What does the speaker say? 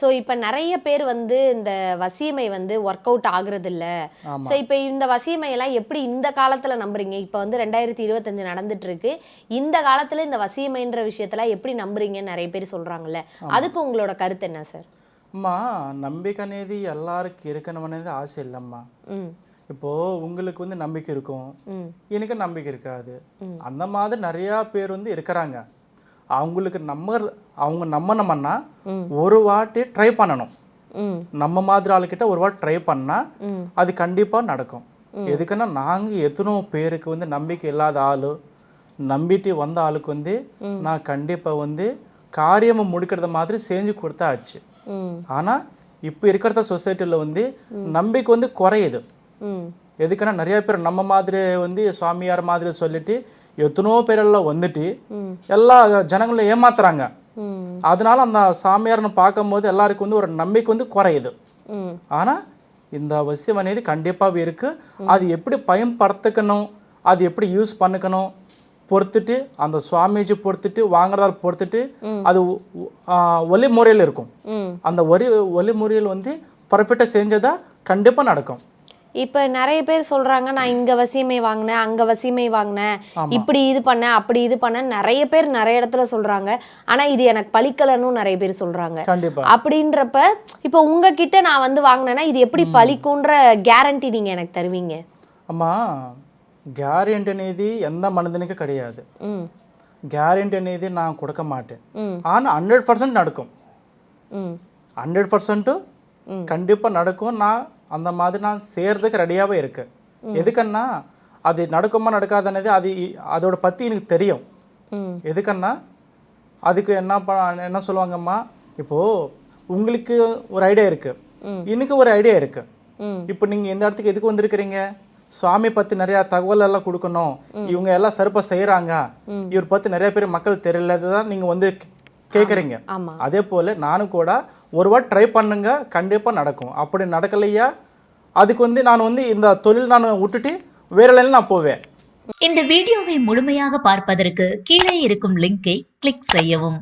So இப்போ நிறைய பேர் வந்து இந்த வசியமை வந்து ஒர்க் அவுட் ஆகுறது இல்ல. ஆமா. ஸோ இப்போ இந்த வசியமையெல்லாம் எப்படி இந்த காலத்துல நம்புறீங்க? இப்போ வந்து 2025 நடந்துட்டு இருக்கு. இந்த காலத்துல இந்த வசியமைன்ற விஷயத்தெல்லாம் எப்படி நம்புறீங்கன்னு நிறைய பேர் சொல்றாங்கல்ல. அதுக்கு உங்களோட கருத்து என்ன சார்? అమ్మా நம்பிக்கை అనేది எல்லாருக்கும் இருக்கணும் అనేది ஆசை இல்லைம்மா. ம் இப்போ உங்களுக்கு வந்து நம்பிக்கை இருக்கும், ம் எனக்கு நம்பிக்கை இருக்காது. அந்த மாதிரி நிறையா பேர் வந்து இருக்கிறாங்க. அவங்களுக்கு அவங்க நம்பணும்னா ஒரு வாட்டி ட்ரை பண்ணணும். ம் நம்ம மாதிரி ஆளுக்கிட்ட ஒரு வாட்டி ட்ரை பண்ணால் ம் அது கண்டிப்பாக நடக்கும். எதுக்குன்னா நாங்கள் எத்தனோ பேருக்கு வந்து நம்பிக்கை இல்லாத ஆள் நம்பிட்டு வந்த ஆளுக்கு வந்து நான் கண்டிப்பாக வந்து காரியமாக முடிக்கிறத மாதிரி செஞ்சு கொடுத்தாச்சு. ம் ஆனால் இப்போ இருக்கிற சொசைட்டியில் வந்து நம்பிக்கை வந்து குறையுது. ம் எதுக்குன்னா நிறைய பேர் நம்ம மாதிரி வந்து சுவாமியார் மாதிரி சொல்லிட்டு எத்தனோ பேரெல்லாம் வந்துட்டு எல்லா ஜனங்களும் ஏமாத்துறாங்க. ம் அதனால அந்த சாமியார்னு பார்க்கும்போது எல்லாருக்கும் வந்து ஒரு நம்பிக்கை வந்து குறையுது. ம் ஆனால் இந்த அவசியம் అనేది கண்டிப்பாக இருக்குது. அது எப்படி பயன்படுத்திக்கணும், அது எப்படி யூஸ் பண்ணிக்கணும் பொறுத்துட்டு அந்த சுவாமிஜி பொறுத்துட்டு வாங்குறதால் பொறுத்துட்டு அது ஒலிமுறையில் இருக்கும். ம் அந்த ஒலிமுறையில் வந்து பர்ஃபெக்டாக செஞ்சதா கண்டிப்பாக நடக்கும். இப்போ நிறைய பேர் சொல்றாங்க, நான் இங்க வசியமை வாங்கினேன், அங்க வசியமை வாங்கினேன், இப்படி இது பண்ணேன், அப்படி இது பண்ணேன், நிறைய பேர் நிறைய இடத்துல சொல்றாங்க. ஆனா இது எனக்கு பலிக்கலன்னு நிறைய பேர் சொல்றாங்க. கண்டிப்பாக அப்படின்றப்ப இப்போ உங்ககிட்ட நான் வந்து வாங்கினேன்னா இது எப்படி பலிக்குன்ற கேரண்டி நீங்க எனக்கு தருவீங்க? అమ్మా గ్యారెంటీ అనేది ఎంత మనిదినికి கிடையாது. ம் గ్యారెంటీ అనేది நான் கொடுக்க மாட்டேன். ம் ஆனால் 100% நடக்கும். ம் 100% கண்டிப்பாக நடக்கும். நான் அந்த மாதிரி நான் செய்கிறதுக்கு ரெடியாகவே இருக்கு. எதுக்குன்னா அது நடக்குமா நடக்காதுன்னது அதோட பற்றி எனக்கு தெரியும். ம் எதுக்குன்னா அதுக்கு என்ன சொல்லுவாங்கம்மா, இப்போது உங்களுக்கு ஒரு ஐடியா இருக்குது, எனக்கு ஒரு ஐடியா இருக்குது. ம் இப்போ நீங்கள் இந்த இடத்துக்கு எதுக்கு வந்திருக்கிறீங்க? சுவாமி பற்றி நிறையா தகவல் எல்லாம் கொடுக்கணும், இவங்க எல்லாம் சிறப்பாக செய்கிறாங்க, இவர் பற்றி நிறைய பேர் மக்கள் தெரியலது தான் நீங்கள் வந்து கேட்குறீங்க. ஆமா. அதே போல் நானும் கூட ஒரு வாட்டி ட்ரை பண்ணுங்க, கண்டிப்பாக நடக்கும். அப்படி நடக்கலையா அதுக்கு வந்து நான் வந்து இந்த தொழில் நான் விட்டுட்டு வேற லைனில் நான் போவேன். இந்த வீடியோவை முழுமையாக பார்ப்பதற்கு கீழே இருக்கும் லிங்கை கிளிக் செய்யவும்.